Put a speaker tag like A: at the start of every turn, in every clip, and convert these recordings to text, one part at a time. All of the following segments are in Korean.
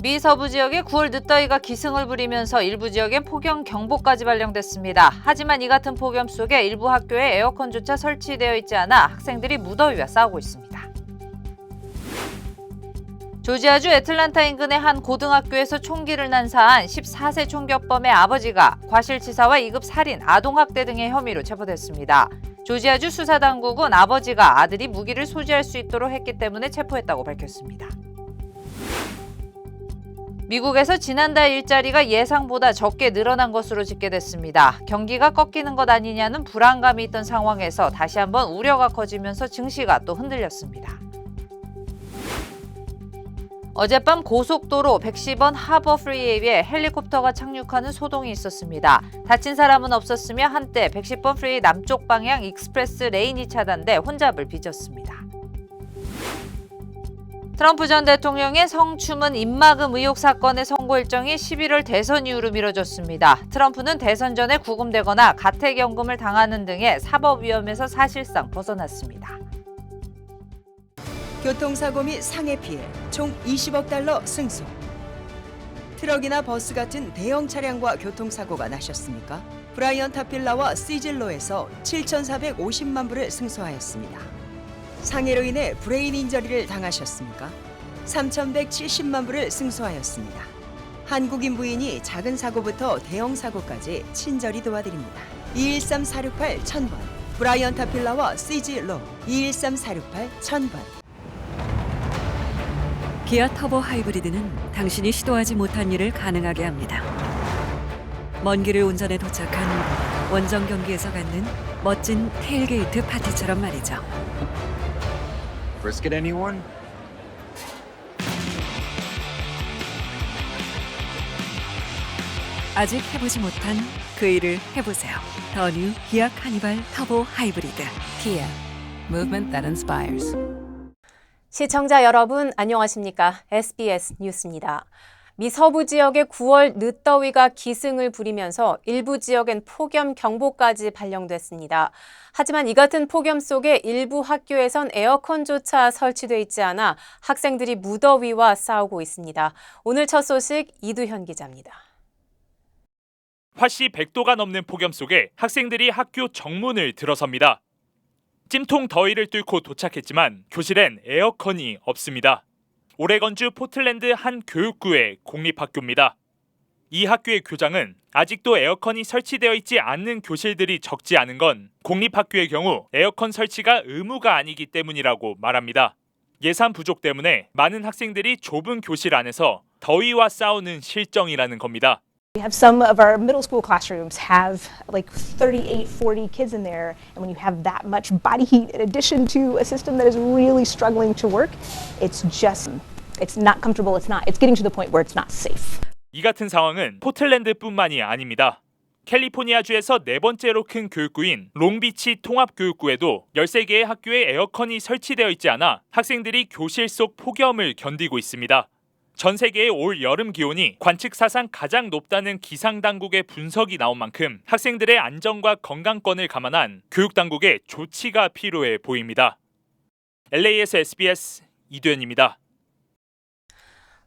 A: 미 서부 지역에 9월 늦더위가 기승을 부리면서 일부 지역엔 폭염경보까지 발령됐습니다. 하지만 이 같은 폭염 속에 일부 학교에 에어컨조차 설치되어 있지 않아 학생들이 무더위와 싸우고 있습니다. 조지아주 애틀란타 인근의 한 고등학교에서 총기를 난사한 14세 총격범의 아버지가 과실치사와 2급 살인, 아동학대 등의 혐의로 체포됐습니다. 조지아주 수사당국은 아버지가 아들이 무기를 소지할 수 있도록 했기 때문에 체포했다고 밝혔습니다. 미국에서 지난달 일자리가 예상보다 적게 늘어난 것으로 집계됐습니다. 경기가 꺾이는 것 아니냐는 불안감이 있던 상황에서 다시 한번 우려가 커지면서 증시가 또 흔들렸습니다. 어젯밤 고속도로 110번 하버 프리웨이에 헬리콥터가 착륙하는 소동이 있었습니다. 다친 사람은 없었으며 한때 110번 프리웨이 남쪽 방향 익스프레스 레인이 차단돼 혼잡을 빚었습니다. 트럼프 전 대통령의 성추문 입막음 의혹 사건의 선고 일정이 11월 대선 이후로 미뤄졌습니다. 트럼프는 대선 전에 구금되거나 가택연금을 당하는 등의 사법위험에서 사실상 벗어났습니다.
B: 교통사고 및 상해 피해 총 20억 달러 승소. 트럭이나 버스 같은 대형 차량과 교통사고가 나셨습니까? 브라이언 타필라와 시즐로에서 7,450만 불을 승소하였습니다. 상해로 인해 브레인 인저리를 당하셨습니까? 3,170만 불을 승소하였습니다. 한국인 부인이 작은 사고부터 대형 사고까지 친절히 도와드립니다. 213-468-1000번 브라이언 타필라와 시즐로 213-468-1000번.
C: 기아 터보 하이브리드는 당신이 시도하지 못한 일을 가능하게 합니다. 먼 길을 운전해 도착한 원정 경기에서 갖는 멋진 테일게이트 파티처럼 말이죠.
D: Brisket anyone?
C: 아직 해보지 못한 그 일을 해보세요. 더 뉴 기아 카니발 터보 하이브리드.
E: Kia, movement that inspires.
F: 시청자 여러분 안녕하십니까? SBS 뉴스입니다. 미 서부 지역의 9월 늦더위가 기승을 부리면서 일부 지역엔 폭염 경보까지 발령됐습니다. 하지만 이 같은 폭염 속에 일부 학교에선 에어컨조차 설치돼 있지 않아 학생들이 무더위와 싸우고 있습니다. 오늘 첫 소식 이두현 기자입니다.
G: 화씨 100도가 넘는 폭염 속에 학생들이 학교 정문을 들어섭니다. 찜통 더위를 뚫고 도착했지만 교실엔 에어컨이 없습니다. 오레건주 포틀랜드 한 교육구의 공립학교입니다. 이 학교의 교장은 아직도 에어컨이 설치되어 있지 않는 교실들이 적지 않은 건 공립학교의 경우 에어컨 설치가 의무가 아니기 때문이라고 말합니다. 예산 부족 때문에 많은 학생들이 좁은 교실 안에서 더위와 싸우는 실정이라는 겁니다.
H: We have some of our middle school classrooms have like 38, 40 kids in there, and when you have that much body heat in addition to a system that is really struggling to work, it's not comfortable, it's getting to the point where it's not safe.
G: 이 같은 상황은 포틀랜드뿐만이 아닙니다. 캘리포니아주에서 네 번째로 큰 교육구인 롱비치 통합교육구에도 13개의 학교에 에어컨이 설치되어 있지 않아 학생들이 교실 속 폭염을 견디고 있습니다. 전 세계의 올 여름 기온이 관측 사상 가장 높다는 기상당국의 분석이 나온 만큼 학생들의 안전과 건강권을 감안한 교육당국의 조치가 필요해 보입니다. LA에서 SBS 이두현입니다.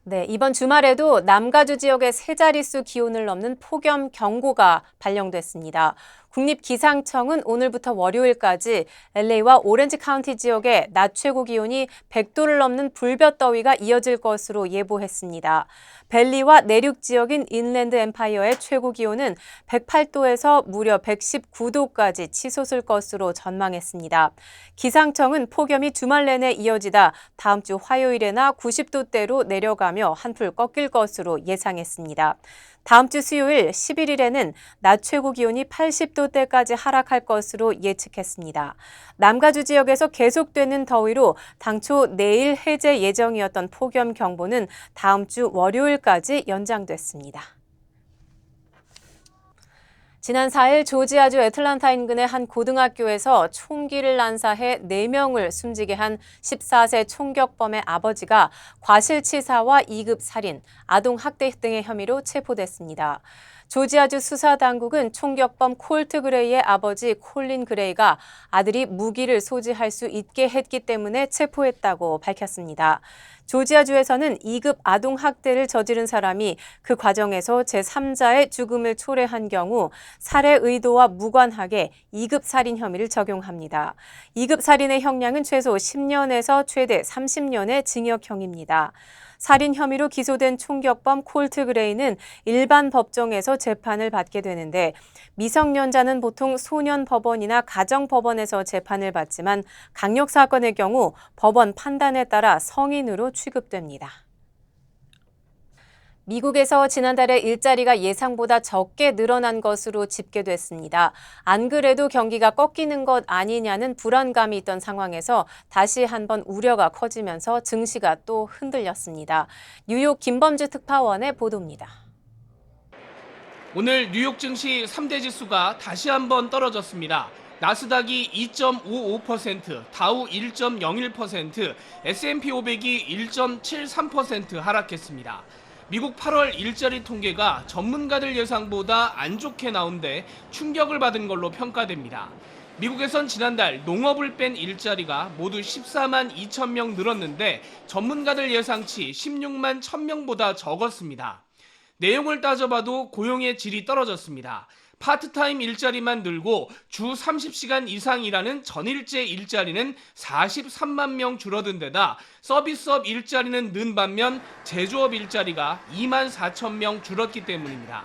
F: 네, 이번 주말에도 남가주 지역의 세 자릿수 기온을 넘는 폭염 경고가 발령됐습니다. 국립기상청은 오늘부터 월요일까지 LA와 오렌지 카운티 지역의 낮 최고 기온이 100도를 넘는 불볕더위가 이어질 것으로 예보했습니다. 밸리와 내륙 지역인 인랜드 엠파이어의 최고 기온은 108도에서 무려 119도까지 치솟을 것으로 전망했습니다. 기상청은 폭염이 주말 내내 이어지다 다음 주 화요일에나 90도대로 내려가며 한풀 꺾일 것으로 예상했습니다. 다음 주 수요일 11일에는 낮 최고 기온이 80도대까지 하락할 것으로 예측했습니다. 남가주 지역에서 계속되는 더위로 당초 내일 해제 예정이었던 폭염 경보는 다음 주 월요일까지 연장됐습니다. 지난 4일 조지아주 애틀란타 인근의 한 고등학교에서 총기를 난사해 4명을 숨지게 한 14세 총격범의 아버지가 과실치사와 2급 살인, 아동학대 등의 혐의로 체포됐습니다. 조지아주 수사당국은 총격범 콜트 그레이의 아버지 콜린 그레이가 아들이 무기를 소지할 수 있게 했기 때문에 체포했다고 밝혔습니다. 조지아주에서는 2급 아동학대를 저지른 사람이 그 과정에서 제3자의 죽음을 초래한 경우 살해 의도와 무관하게 2급 살인 혐의를 적용합니다. 2급 살인의 형량은 최소 10년에서 최대 30년의 징역형입니다. 살인 혐의로 기소된 총격범 콜트 그레이는 일반 법정에서 재판을 받게 되는데 미성년자는 보통 소년 법원이나 가정 법원에서 재판을 받지만 강력 사건의 경우 법원 판단에 따라 성인으로 취급됩니다. 미국에서 지난달에 일자리가 예상보다 적게 늘어난 것으로 집계됐습니다. 안 그래도 경기가 꺾이는 것 아니냐는 불안감이 있던 상황에서 다시 한번 우려가 커지면서 증시가 또 흔들렸습니다. 뉴욕 김범주 특파원의 보도입니다.
D: 오늘 뉴욕 증시 3대 지수가 다시 한번 떨어졌습니다. 나스닥이 2.55%, 다우 1.01%, S&P 500이 1.73% 하락했습니다. 미국 8월 일자리 통계가 전문가들 예상보다 안 좋게 나온데 충격을 받은 걸로 평가됩니다. 미국에선 지난달 농업을 뺀 일자리가 모두 14만 2천 명 늘었는데 전문가들 예상치 16만 1,000명보다 적었습니다. 내용을 따져봐도 고용의 질이 떨어졌습니다. 파트타임 일자리만 늘고 주 30시간 이상 일하는 전일제 일자리는 43만 명 줄어든 데다 서비스업 일자리는 는 반면 제조업 일자리가 2만 4천 명 줄었기 때문입니다.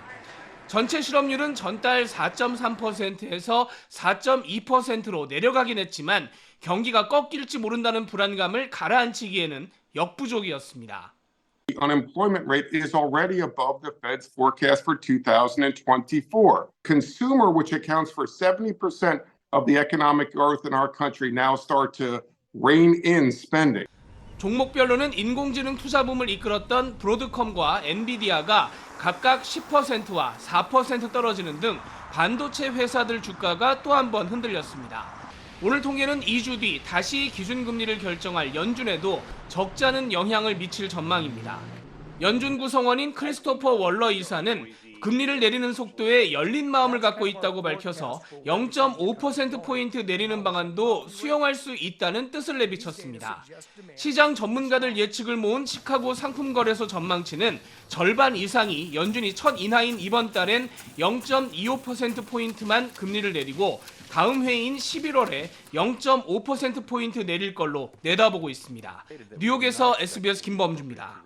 D: 전체 실업률은 전달 4.3%에서 4.2%로 내려가긴 했지만 경기가 꺾일지 모른다는 불안감을 가라앉히기에는 역부족이었습니다.
I: The unemployment rate is already above the Fed's forecast for 2024. Consumer, which accounts for 70% of the economic growth in our country, now start to rein in spending.
D: 종목별로는 인공지능 투자붐을 이끌었던 브로드컴과 엔비디아가 각각 10%와 4% 떨어지는 등 반도체 회사들 주가가 또 한 번 흔들렸습니다. 오늘 통계는 2주 뒤 다시 기준금리를 결정할 연준에도 적잖은 영향을 미칠 전망입니다. 연준 구성원인 크리스토퍼 월러 이사는 금리를 내리는 속도에 열린 마음을 갖고 있다고 밝혀서 0.5%포인트 내리는 방안도 수용할 수 있다는 뜻을 내비쳤습니다. 시장 전문가들 예측을 모은 시카고 상품거래소 전망치는 절반 이상이 연준이 첫 인하인 이번 달엔 0.25%포인트만 금리를 내리고 다음 회의인 11월에 0.5%포인트 내릴 걸로 내다보고 있습니다. 뉴욕에서 SBS 김범주입니다.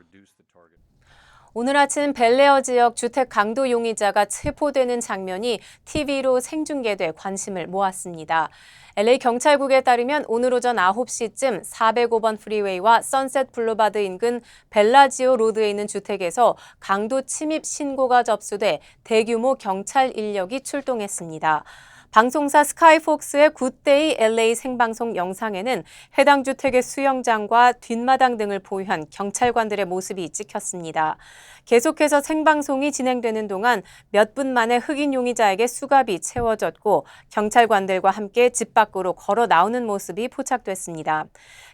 F: 오늘 아침 벨레어 지역 주택 강도 용의자가 체포되는 장면이 TV로 생중계돼 관심을 모았습니다. LA 경찰국에 따르면 오늘 오전 9시쯤 405번 프리웨이와 선셋 블루바드 인근 벨라지오 로드에 있는 주택에서 강도 침입 신고가 접수돼 대규모 경찰 인력이 출동했습니다. 방송사 스카이폭스의 굿데이 LA 생방송 영상에는 해당 주택의 수영장과 뒷마당 등을 보유한 경찰관들의 모습이 찍혔습니다. 계속해서 생방송이 진행되는 동안 몇 분 만에 흑인 용의자에게 수갑이 채워졌고 경찰관들과 함께 집 밖으로 걸어 나오는 모습이 포착됐습니다.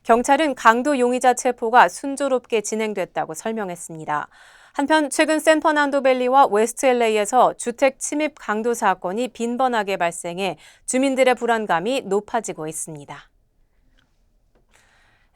F: 경찰은 강도 용의자 체포가 순조롭게 진행됐다고 설명했습니다. 한편 최근 샌퍼난도밸리와 웨스트 LA에서 주택 침입 강도 사건이 빈번하게 발생해 주민들의 불안감이 높아지고 있습니다.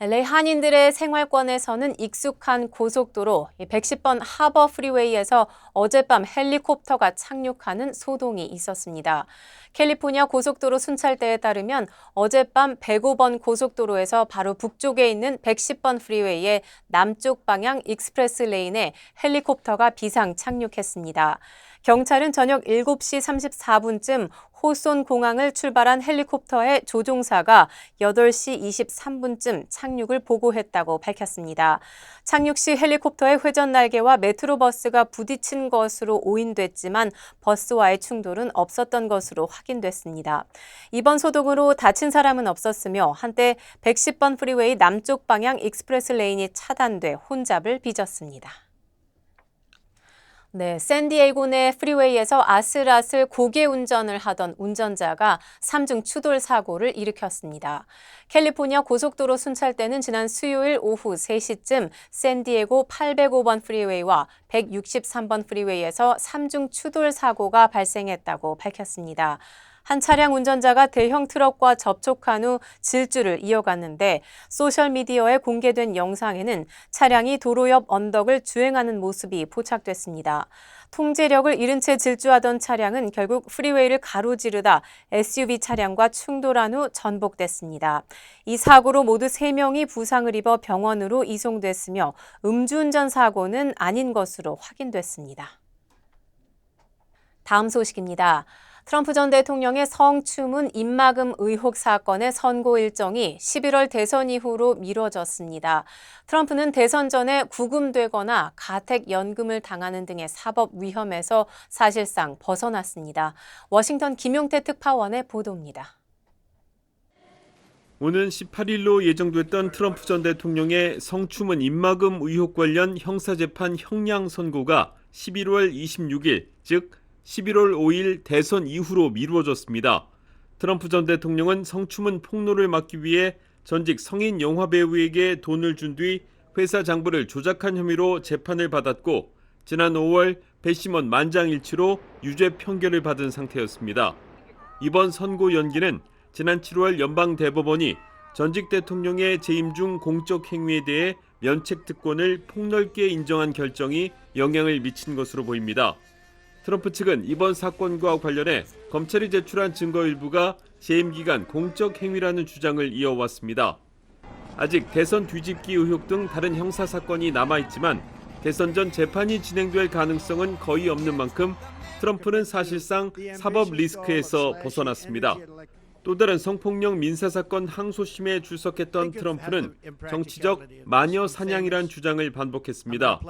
F: LA 한인들의 생활권에서는 익숙한 고속도로 110번 하버 프리웨이에서 어젯밤 헬리콥터가 착륙하는 소동이 있었습니다. 캘리포니아 고속도로 순찰대에 따르면 어젯밤 105번 고속도로에서 바로 북쪽에 있는 110번 프리웨이의 남쪽 방향 익스프레스 레인에 헬리콥터가 비상 착륙했습니다. 경찰은 저녁 7시 34분쯤 호손 공항을 출발한 헬리콥터의 조종사가 8시 23분쯤 착륙을 보고했다고 밝혔습니다. 착륙 시 헬리콥터의 회전 날개와 메트로버스가 부딪힌 것으로 오인됐지만 버스와의 충돌은 없었던 것으로 확인됐습니다. 이번 소동으로 다친 사람은 없었으며 한때 110번 프리웨이 남쪽 방향 익스프레스 레인이 차단돼 혼잡을 빚었습니다. 네, 샌디에이고 내 프리웨이에서 아슬아슬 고개 운전을 하던 운전자가 3중 추돌 사고를 일으켰습니다. 캘리포니아 고속도로 순찰대는 지난 수요일 오후 3시쯤 샌디에이고 805번 프리웨이와 163번 프리웨이에서 3중 추돌 사고가 발생했다고 밝혔습니다. 한 차량 운전자가 대형 트럭과 접촉한 후 질주를 이어갔는데 소셜미디어에 공개된 영상에는 차량이 도로 옆 언덕을 주행하는 모습이 포착됐습니다. 통제력을 잃은 채 질주하던 차량은 결국 프리웨이를 가로지르다 SUV 차량과 충돌한 후 전복됐습니다. 이 사고로 모두 3명이 부상을 입어 병원으로 이송됐으며 음주운전 사고는 아닌 것으로 확인됐습니다. 다음 소식입니다. 트럼프 전 대통령의 성추문 입막음 의혹 사건의 선고 일정이 11월 대선 이후로 미뤄졌습니다. 트럼프는 대선 전에 구금되거나 가택연금을 당하는 등의 사법 위험에서 사실상 벗어났습니다. 워싱턴 김용태 특파원의 보도입니다.
J: 오는 18일로 예정됐던 트럼프 전 대통령의 성추문 입막음 의혹 관련 형사재판 형량 선고가 11월 26일, 즉 11월 5일 대선 이후로 미루어졌습니다. 트럼프 전 대통령은 성추문 폭로를 막기 위해 전직 성인 영화배우에게 돈을 준 뒤 회사 장부를 조작한 혐의로 재판을 받았고 지난 5월 배심원 만장일치로 유죄 판결을 받은 상태였습니다. 이번 선고 연기는 지난 7월 연방대법원이 전직 대통령의 재임 중 공적 행위에 대해 면책특권을 폭넓게 인정한 결정이 영향을 미친 것으로 보입니다. 트럼프 측은 이번 사건과 관련해 검찰이 제출한 증거 일부가 재임 기간 공적 행위라는 주장을 이어왔습니다. 아직 대선 뒤집기 의혹 등 다른 형사 사건이 남아있지만 대선 전 재판이 진행될 가능성은 거의 없는 만큼 트럼프는 사실상 사법 리스크에서 벗어났습니다. 또 다른 성폭력 민사사건 항소심에 출석했던 트럼프는 정치적 마녀 사냥이란 주장을 반복했습니다.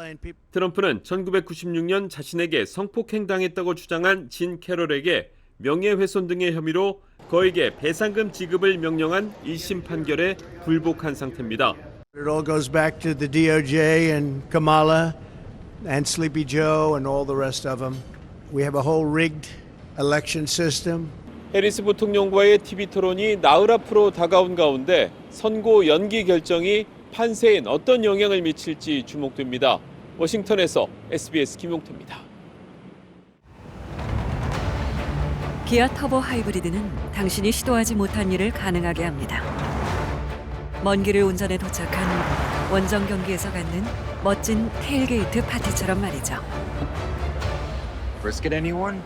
J: 트럼프는 1996년 자신에게 성폭행당했다고 주장한 진 캐럴에게 명예훼손 등의 혐의로 그에게 배상금 지급을 명령한 1심 판결에 불복한 상태입니다.
K: It all goes back to the DOJ and Kamala and Sleepy Joe and all the rest of them. We have a whole rigged election system.
J: 해리스 부통령과의 TV 토론이 나흘 앞으로 다가온 가운데 선고 연기 결정이 판세엔 어떤 영향을 미칠지 주목됩니다. 워싱턴에서 SBS 김용태입니다.
C: 기아 터보 하이브리드는 당신이 시도하지 못한 일을 가능하게 합니다. 먼 길을 운전해 도착한 원정 경기에서 갖는 멋진 테일게이트 파티처럼 말이죠.
L: Brisket anyone?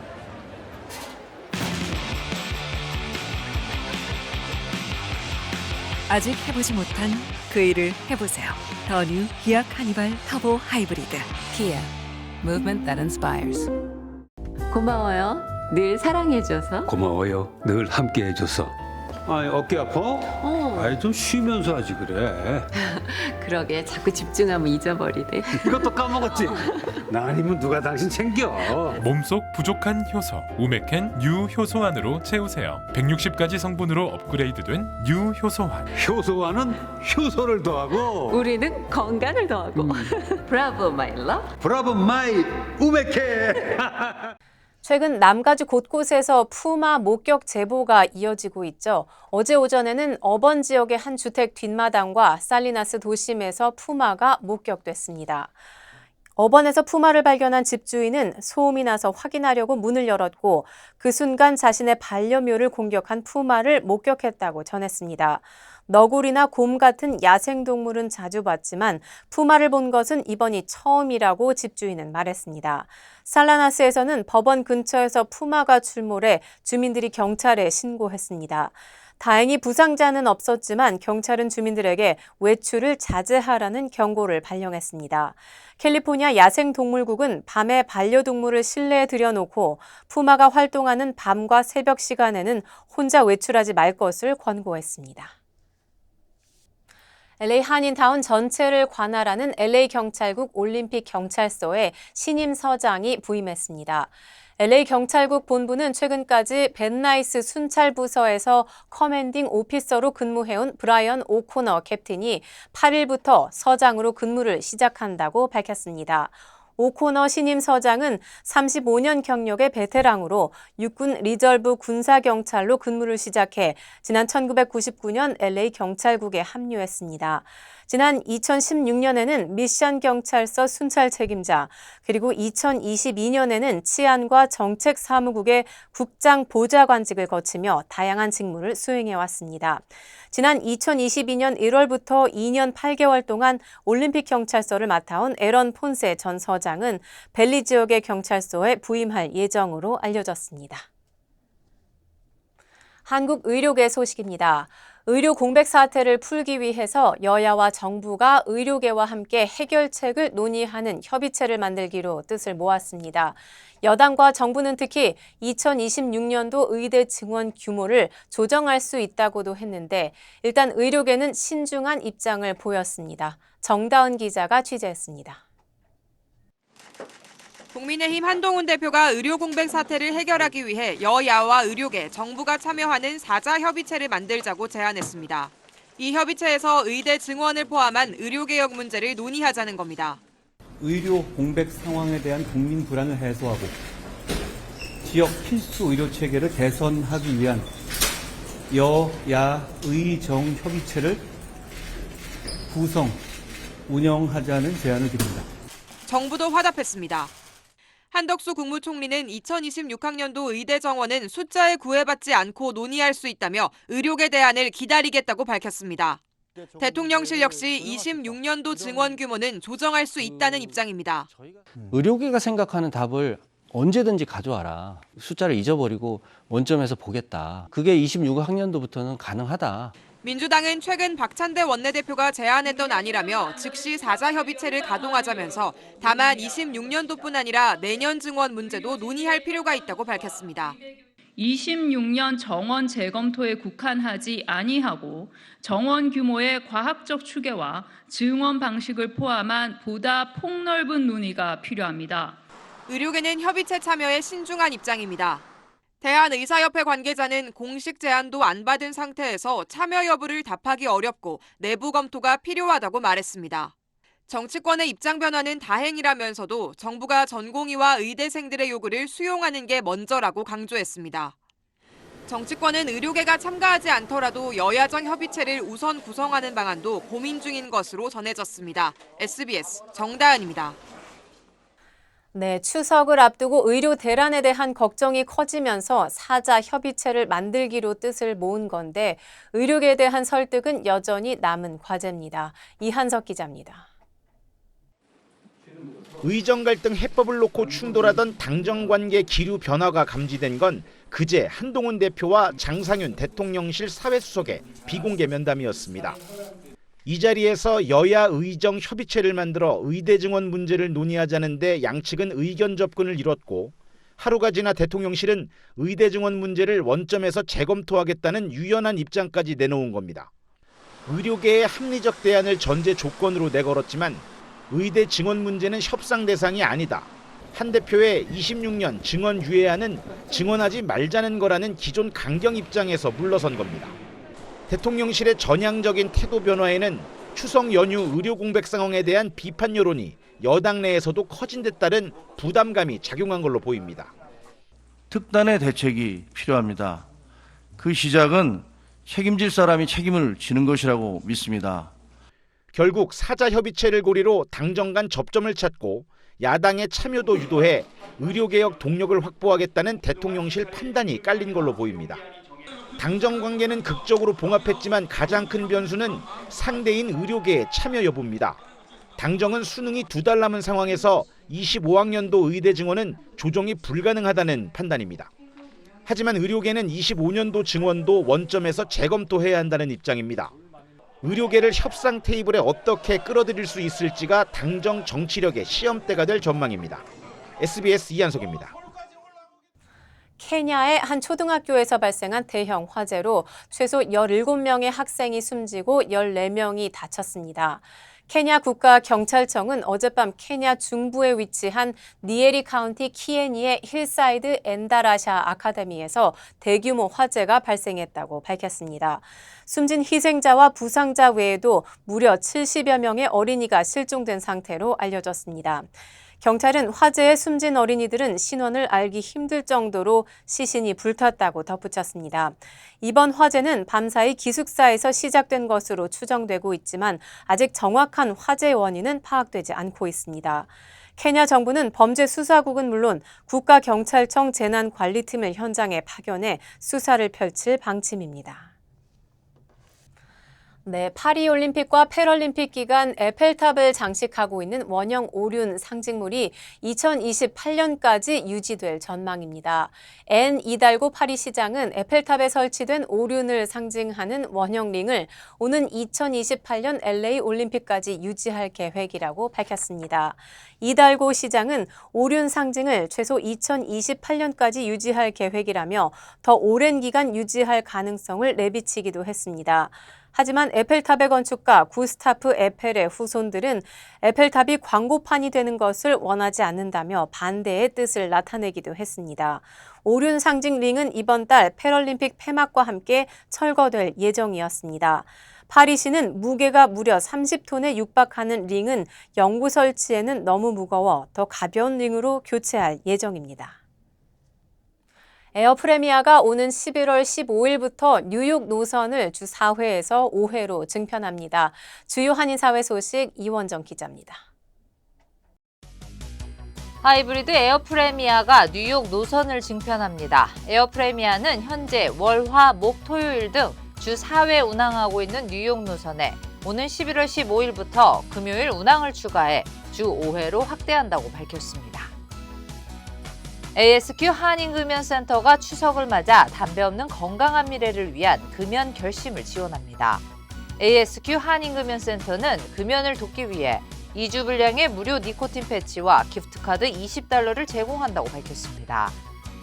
C: 아직 해보지 못한 그 일을 해보세요. 더 뉴 기아 카니발 터보 하이브리드.
E: Kia, movement that inspires.
M: 고마워요. 늘 사랑해줘서.
N: 고마워요. 늘 함께해줘서. 아니 어깨 아파? 아니 좀 쉬면서 하지 그래.
M: 그러게 자꾸 집중하면 잊어버리네.
N: 이것도 까먹었지? 나 아니면 누가 당신 챙겨.
O: 몸속 부족한 효소 우메켄 뉴 효소환으로 채우세요. 160가지 성분으로 업그레이드된 뉴 효소환.
N: 효소환은 효소를 더하고
M: 우리는 건강을 더하고. 브라보 마이 러.
N: 브라보 마이 우메켄.
F: 최근 남가주 곳곳에서 푸마 목격 제보가 이어지고 있죠. 어제 오전에는 어번 지역의 한 주택 뒷마당과 살리나스 도심에서 푸마가 목격됐습니다. 어번에서 푸마를 발견한 집주인은 소음이 나서 확인하려고 문을 열었고 그 순간 자신의 반려묘를 공격한 푸마를 목격했다고 전했습니다. 너구리나 곰 같은 야생동물은 자주 봤지만 푸마를 본 것은 이번이 처음이라고 집주인은 말했습니다. 살라나스에서는 법원 근처에서 푸마가 출몰해 주민들이 경찰에 신고했습니다. 다행히 부상자는 없었지만 경찰은 주민들에게 외출을 자제하라는 경고를 발령했습니다. 캘리포니아 야생동물국은 밤에 반려동물을 실내에 들여놓고 푸마가 활동하는 밤과 새벽 시간에는 혼자 외출하지 말 것을 권고했습니다. LA 한인타운 전체를 관할하는 LA 경찰국 올림픽 경찰서에 신임 서장이 부임했습니다. LA 경찰국 본부는 최근까지 벤나이스 순찰부서에서 커맨딩 오피서로 근무해온 브라이언 오코너 캡틴이 8일부터 서장으로 근무를 시작한다고 밝혔습니다. 오코너 신임 서장은 35년 경력의 베테랑으로 육군 리저브 군사경찰로 근무를 시작해 지난 1999년 LA 경찰국에 합류했습니다. 지난 2016년에는 미션 경찰서 순찰 책임자, 그리고 2022년에는 치안과 정책사무국의 국장 보좌관직을 거치며 다양한 직무를 수행해왔습니다. 지난 2022년 1월부터 2년 8개월 동안 올림픽 경찰서를 맡아온 에런 폰세 전 서장은 벨리 지역의 경찰서에 부임할 예정으로 알려졌습니다. 한국 의료계 소식입니다. 의료 공백 사태를 풀기 위해서 여야와 정부가 의료계와 함께 해결책을 논의하는 협의체를 만들기로 뜻을 모았습니다. 여당과 정부는 특히 2026년도 의대 증원 규모를 조정할 수 있다고도 했는데 일단 의료계는 신중한 입장을 보였습니다. 정다은 기자가 취재했습니다.
L: 국민의힘 한동훈 대표가 의료 공백 사태를 해결하기 위해 여야와 의료계, 정부가 참여하는 4자 협의체를 만들자고 제안했습니다. 이 협의체에서 의대 증원을 포함한 의료개혁 문제를 논의하자는 겁니다.
P: 의료 공백 상황에 대한 국민 불안을 해소하고 지역 필수 의료 체계를 개선하기 위한 여야 의정 협의체를 구성, 운영하자는 제안을 드립니다.
L: 정부도 화답했습니다. 한덕수 국무총리는 2026학년도 의대 정원은 숫자에 구애받지 않고 논의할 수 있다며 의료계 대안을 기다리겠다고 밝혔습니다. 대통령실 역시 26년도 증원 규모는 조정할 수 있다는 입장입니다.
Q: 의료계가 생각하는 답을 언제든지 가져와라. 숫자를 잊어버리고 원점에서 보겠다. 그게 26학년도부터는 가능하다.
L: 민주당은 최근 박찬대 원내대표가 제안했던 안이라며 즉시 4자 협의체를 가동하자면서 다만 26년도뿐 아니라 내년 증원 문제도 논의할 필요가 있다고 밝혔습니다.
R: 26년 정원 재검토에 국한하지 아니하고 정원 규모의 과학적 추계와 증원 방식을 포함한 보다 폭넓은 논의가 필요합니다.
L: 의료계는 협의체 참여에 신중한 입장입니다. 대한의사협회 관계자는 공식 제안도 안 받은 상태에서 참여 여부를 답하기 어렵고 내부 검토가 필요하다고 말했습니다. 정치권의 입장 변화는 다행이라면서도 정부가 전공의와 의대생들의 요구를 수용하는 게 먼저라고 강조했습니다. 정치권은 의료계가 참가하지 않더라도 여야정 협의체를 우선 구성하는 방안도 고민 중인 것으로 전해졌습니다. SBS 정다은입니다.
F: 네, 추석을 앞두고 의료 대란에 대한 걱정이 커지면서 4자 협의체를 만들기로 뜻을 모은 건데 의료계에 대한 설득은 여전히 남은 과제입니다. 이한석 기자입니다.
S: 의정 갈등 해법을 놓고 충돌하던 당정 관계 기류 변화가 감지된 건 그제 한동훈 대표와 장상윤 대통령실 사회수석의 비공개 면담이었습니다. 이 자리에서 여야 의정 협의체를 만들어 의대 증원 문제를 논의하자는데 양측은 의견 접근을 이뤘고 하루가 지나 대통령실은 의대 증원 문제를 원점에서 재검토하겠다는 유연한 입장까지 내놓은 겁니다. 의료계의 합리적 대안을 전제 조건으로 내걸었지만 의대 증원 문제는 협상 대상이 아니다. 한 대표의 26년 증원 유예안은 증원하지 말자는 거라는 기존 강경 입장에서 물러선 겁니다. 대통령실의 전향적인 태도 변화에는 추석 연휴 의료 공백 상황에 대한 비판 여론이 여당 내에서도 커진 데 따른 부담감이 작용한 걸로 보입니다.
T: 특단의 대책이 필요합니다. 그 시작은 책임질 사람이 책임을 지는 것이라고 믿습니다.
S: 결국 4자 협의체를 고리로 당정 간 접점을 찾고 야당의 참여도 유도해 의료개혁 동력을 확보하겠다는 대통령실 판단이 깔린 걸로 보입니다. 당정 관계는 극적으로 봉합했지만 가장 큰 변수는 상대인 의료계의 참여 여부입니다. 당정은 수능이 2달 남은 상황에서 25학년도 의대 증원은 조정이 불가능하다는 판단입니다. 하지만 의료계는 25년도 증원도 원점에서 재검토해야 한다는 입장입니다. 의료계를 협상 테이블에 어떻게 끌어들일 수 있을지가 당정 정치력의 시험대가 될 전망입니다. SBS 이한석입니다.
F: 케냐의 한 초등학교에서 발생한 대형 화재로 최소 17명의 학생이 숨지고 14명이 다쳤습니다. 케냐 국가경찰청은 어젯밤 케냐 중부에 위치한 니에리 카운티 키에니의 힐사이드 엔다라샤 아카데미에서 대규모 화재가 발생했다고 밝혔습니다. 숨진 희생자와 부상자 외에도 무려 70여 명의 어린이가 실종된 상태로 알려졌습니다. 경찰은 화재에 숨진 어린이들은 신원을 알기 힘들 정도로 시신이 불탔다고 덧붙였습니다. 이번 화재는 밤사이 기숙사에서 시작된 것으로 추정되고 있지만 아직 정확한 화재 원인은 파악되지 않고 있습니다. 케냐 정부는 범죄 수사국은 물론 국가경찰청 재난관리팀을 현장에 파견해 수사를 펼칠 방침입니다. 네, 파리올림픽과 패럴림픽 기간 에펠탑을 장식하고 있는 원형 오륜 상징물이 2028년까지 유지될 전망입니다. 앤 이달고 파리시장은 에펠탑에 설치된 오륜을 상징하는 원형 링을 오는 2028년 LA 올림픽까지 유지할 계획이라고 밝혔습니다. 이달고 시장은 오륜 상징을 최소 2028년까지 유지할 계획이라며 더 오랜 기간 유지할 가능성을 내비치기도 했습니다. 하지만 에펠탑의 건축가 구스타프 에펠의 후손들은 에펠탑이 광고판이 되는 것을 원하지 않는다며 반대의 뜻을 나타내기도 했습니다. 오륜 상징 링은 이번 달 패럴림픽 폐막과 함께 철거될 예정이었습니다. 파리시는 무게가 무려 30톤에 육박하는 링은 영구 설치에는 너무 무거워 더 가벼운 링으로 교체할 예정입니다. 에어프레미아가 오는 11월 15일부터 뉴욕 노선을 주 4회에서 5회로 증편합니다. 주요 한인사회 소식 이원정 기자입니다.
A: 하이브리드 에어프레미아가 뉴욕 노선을 증편합니다. 에어프레미아는 현재 월, 화, 목, 토요일 등 주 4회 운항하고 있는 뉴욕 노선에 오는 11월 15일부터 금요일 운항을 추가해 주 5회로 확대한다고 밝혔습니다. ASQ 한인금연센터가 추석을 맞아 담배 없는 건강한 미래를 위한 금연 결심을 지원합니다. ASQ 한인금연센터는 금연을 돕기 위해 2주 분량의 무료 니코틴 패치와 기프트카드 $20를 제공한다고 밝혔습니다.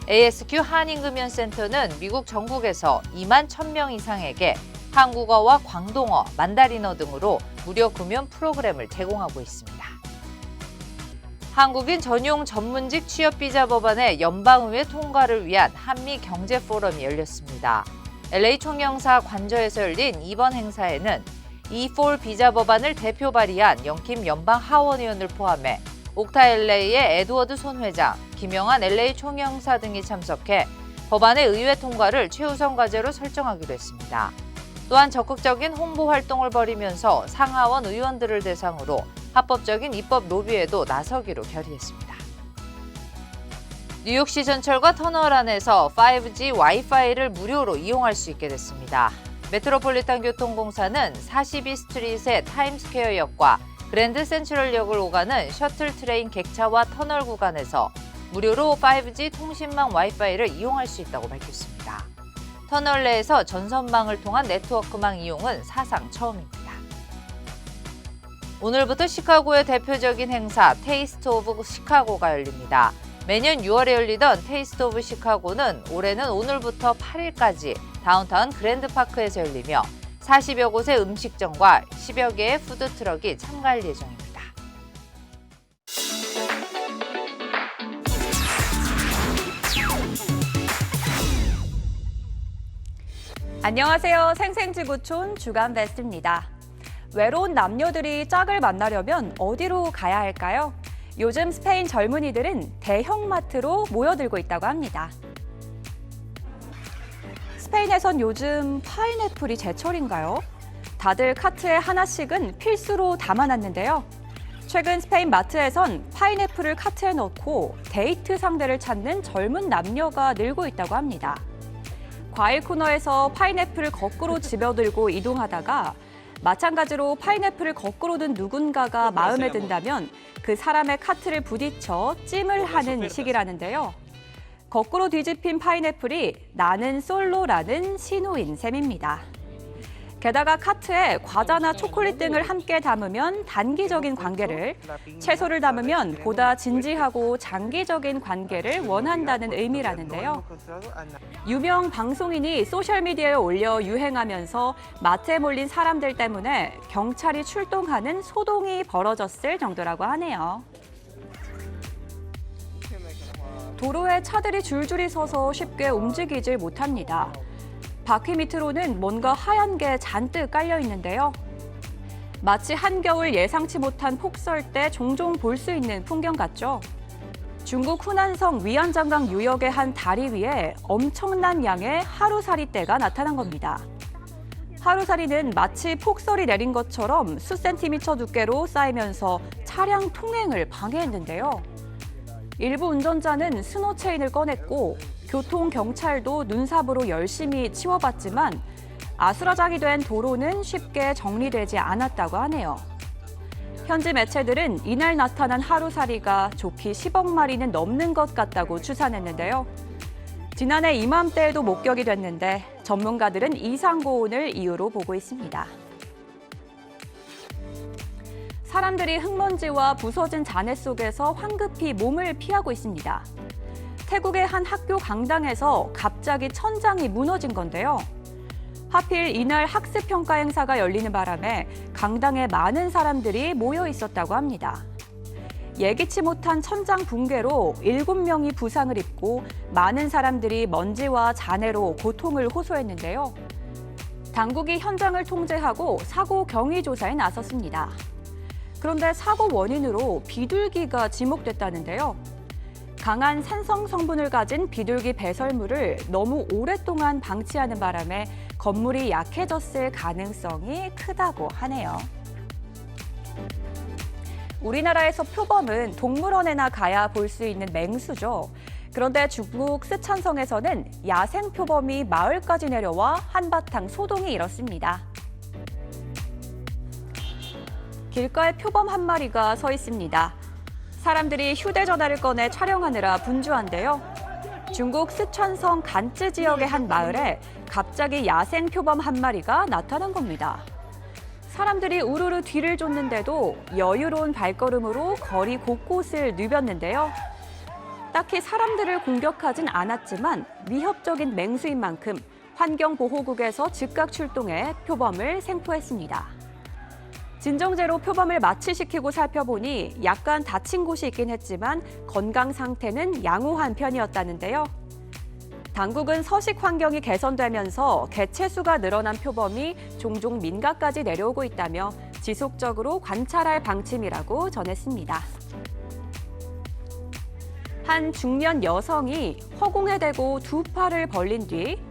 A: ASQ 한인금연센터는 미국 전국에서 2만 1,000명 이상에게 한국어와 광동어, 만다린어 등으로 무료 금연 프로그램을 제공하고 있습니다. 한국인 전용 전문직 취업 비자 법안의 연방의회 통과를 위한 한미 경제 포럼이 열렸습니다. LA 총영사 관저에서 열린 이번 행사에는 E4 비자 법안을 대표 발의한 영킴 연방 하원의원을 포함해 옥타 LA의 에드워드 손 회장, 김영환 LA 총영사 등이 참석해 법안의 의회 통과를 최우선 과제로 설정하기로 했습니다. 또한 적극적인 홍보 활동을 벌이면서 상하원 의원들을 대상으로 합법적인 입법 로비에도 나서기로 결의했습니다. 뉴욕시 전철과 터널 안에서 5G 와이파이를 무료로 이용할 수 있게 됐습니다. 메트로폴리탄 교통공사는 42스트릿의 타임스퀘어역과 그랜드 센트럴역을 오가는 셔틀 트레인 객차와 터널 구간에서 무료로 5G 통신망 와이파이를 이용할 수 있다고 밝혔습니다. 터널 내에서 전선망을 통한 네트워크망 이용은 사상 처음입니다. 오늘부터 시카고의 대표적인 행사 테이스트 오브 시카고가 열립니다. 매년 6월에 열리던 테이스트 오브 시카고는 올해는 오늘부터 8일까지 다운타운 그랜드파크에서 열리며 40여 곳의 음식점과 10여 개의 푸드트럭이 참가할 예정입니다.
U: 안녕하세요. 생생지구촌 주간 베스트입니다. 외로운 남녀들이 짝을 만나려면 어디로 가야 할까요? 요즘 스페인 젊은이들은 대형마트로 모여들고 있다고 합니다. 스페인에선 요즘 파인애플이 제철인가요? 다들 카트에 하나씩은 필수로 담아놨는데요. 최근 스페인 마트에선 파인애플을 카트에 넣고 데이트 상대를 찾는 젊은 남녀가 늘고 있다고 합니다. 과일 코너에서 파인애플을 거꾸로 집어들고 이동하다가 마찬가지로 파인애플을 거꾸로 든 누군가가 마음에 든다면 그 사람의 카트를 부딪혀 찜을 하는 식이라는데요. 거꾸로 뒤집힌 파인애플이 나는 솔로라는 신호인 셈입니다. 게다가 카트에 과자나 초콜릿 등을 함께 담으면 단기적인 관계를, 채소를 담으면 보다 진지하고 장기적인 관계를 원한다는 의미라는데요. 유명 방송인이 소셜미디어에 올려 유행하면서 마트에 몰린 사람들 때문에 경찰이 출동하는 소동이 벌어졌을 정도라고 하네요. 도로에 차들이 줄줄이 서서 쉽게 움직이질 못합니다. 바퀴 밑으로는 뭔가 하얀 게 잔뜩 깔려 있는데요. 마치 한겨울 예상치 못한 폭설 때 종종 볼 수 있는 풍경 같죠? 중국 후난성 위안장강 유역의 한 다리 위에 엄청난 양의 하루살이떼가 나타난 겁니다. 하루살이는 마치 폭설이 내린 것처럼 수 센티미터 두께로 쌓이면서 차량 통행을 방해했는데요. 일부 운전자는 스노체인을 꺼냈고 교통경찰도 눈삽으로 열심히 치워봤지만 아수라장이 된 도로는 쉽게 정리되지 않았다고 하네요. 현지 매체들은 이날 나타난 하루살이가 좋기 10억 마리는 넘는 것 같다고 추산했는데요. 지난해 이맘때에도 목격이 됐는데 전문가들은 이상고온을 이유로 보고 있습니다. 사람들이 흙먼지와 부서진 잔해 속에서 황급히 몸을 피하고 있습니다. 태국의 한 학교 강당에서 갑자기 천장이 무너진 건데요. 하필 이날 학습평가 행사가 열리는 바람에 강당에 많은 사람들이 모여 있었다고 합니다. 예기치 못한 천장 붕괴로 7명이 부상을 입고 많은 사람들이 먼지와 잔해로 고통을 호소했는데요. 당국이 현장을 통제하고 사고 경위 조사에 나섰습니다. 그런데 사고 원인으로 비둘기가 지목됐다는데요. 강한 산성 성분을 가진 비둘기 배설물을 너무 오랫동안 방치하는 바람에 건물이 약해졌을 가능성이 크다고 하네요. 우리나라에서 표범은 동물원에나 가야 볼 수 있는 맹수죠. 그런데 중국 쓰촨성에서는 야생 표범이 마을까지 내려와 한바탕 소동이 일었습니다. 길가에 표범 한 마리가 서 있습니다. 사람들이 휴대전화를 꺼내 촬영하느라 분주한데요. 중국 쓰촨성 간쯔 지역의 한 마을에 갑자기 야생 표범 한 마리가 나타난 겁니다. 사람들이 우르르 뒤를 쫓는데도 여유로운 발걸음으로 거리 곳곳을 누볐는데요. 딱히 사람들을 공격하진 않았지만 위협적인 맹수인 만큼 환경보호국에서 즉각 출동해 표범을 생포했습니다. 진정제로 표범을 마취시키고 살펴보니 약간 다친 곳이 있긴 했지만 건강 상태는 양호한 편이었다는데요. 당국은 서식 환경이 개선되면서 개체수가 늘어난 표범이 종종 민가까지 내려오고 있다며 지속적으로 관찰할 방침이라고 전했습니다. 한 중년 여성이 허공에 대고 두 팔을 벌린 뒤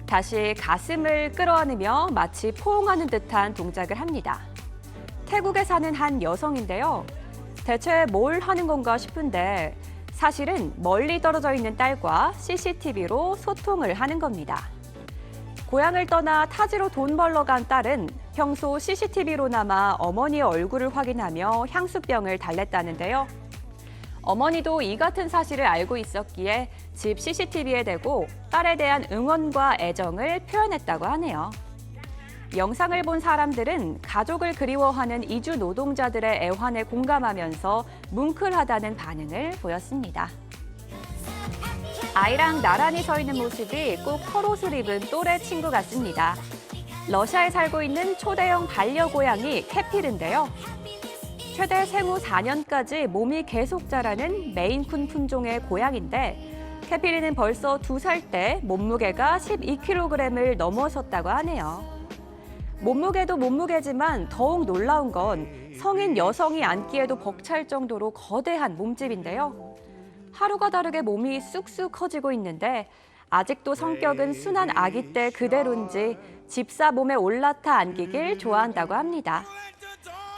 U: 다시 가슴을 끌어안으며 마치 포옹하는 듯한 동작을 합니다. 태국에 사는 한 여성인데요. 대체 뭘 하는 건가 싶은데 사실은 멀리 떨어져 있는 딸과 CCTV로 소통을 하는 겁니다. 고향을 떠나 타지로 돈 벌러 간 딸은 평소 CCTV로나마 어머니의 얼굴을 확인하며 향수병을 달랬다는데요. 어머니도 이 같은 사실을 알고 있었기에 집 CCTV에 대고 딸에 대한 응원과 애정을 표현했다고 하네요. 영상을 본 사람들은 가족을 그리워하는 이주 노동자들의 애환에 공감하면서 뭉클하다는 반응을 보였습니다. 아이랑 나란히 서 있는 모습이 꼭 털옷을 입은 또래 친구 같습니다. 러시아에 살고 있는 초대형 반려고양이 캐필인데요. 최대 생후 4년까지 몸이 계속 자라는 메인쿤 품종의 고양인데 캐필이는 벌써 2살 때 몸무게가 12kg을 넘어섰다고 하네요. 몸무게도 몸무게지만 더욱 놀라운 건 성인 여성이 안기에도 벅찰 정도로 거대한 몸집인데요. 하루가 다르게 몸이 쑥쑥 커지고 있는데 아직도 성격은 순한 아기 때 그대로인지 집사 몸에 올라타 안기길 좋아한다고 합니다.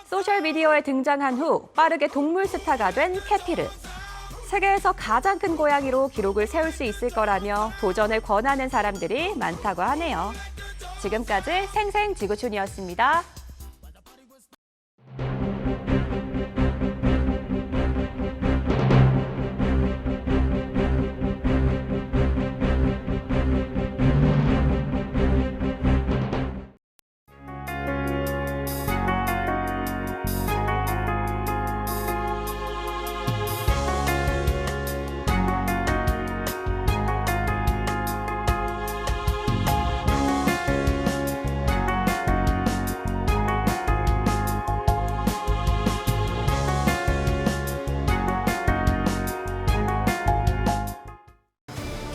U: 소셜미디어에 등장한 후 빠르게 동물 스타가 된 캐피르. 세계에서 가장 큰 고양이로 기록을 세울 수 있을 거라며 도전을 권하는 사람들이 많다고 하네요. 지금까지 생생지구촌이었습니다.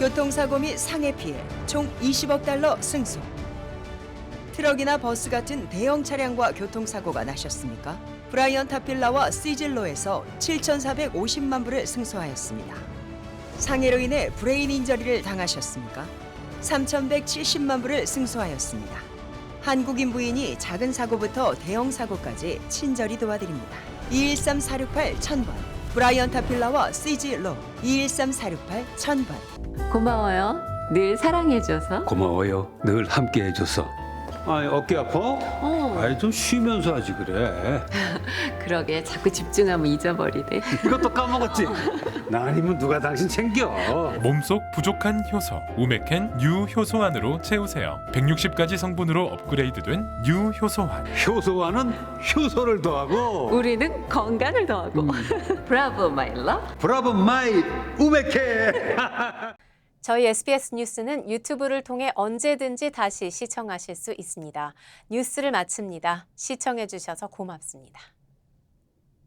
B: 교통사고 및 상해 피해 총 20억 달러 승소. 트럭이나 버스 같은 대형 차량과 교통사고가 나셨습니까? 브라이언 타필라와 시즐로에서 7,450만 불을 승소하였습니다. 상해로 인해 브레인 인저리를 당하셨습니까? 3,170만 불을 승소하였습니다. 한국인 부인이 작은 사고부터 대형 사고까지 친절히 도와드립니다. 213-468-1000번 브라이언 타필라와 시즐로 213-468-1000번.
M: 고마워요. 늘 사랑해줘서.
N: 고마워요. 늘 함께해줘서. 어깨 아파? 좀 쉬면서 하지 그래.
M: 그러게 자꾸 집중하면 잊어버리네.
N: 이것도 까먹었지? 나 아니면 누가 당신 챙겨?
O: 몸속 부족한 효소 우메켄 U 효소환으로 채우세요. 160가지 성분으로 업그레이드된 U 효소환.
N: 효소환은 효소를 더하고
M: 우리는 건강을 더하고. 브라보 마이 러브.
N: 브라보 마이 우메켄.
F: 저희 SBS 뉴스는 유튜브를 통해 언제든지 다시 시청하실 수 있습니다. 뉴스를 마칩니다. 시청해 주셔서 고맙습니다.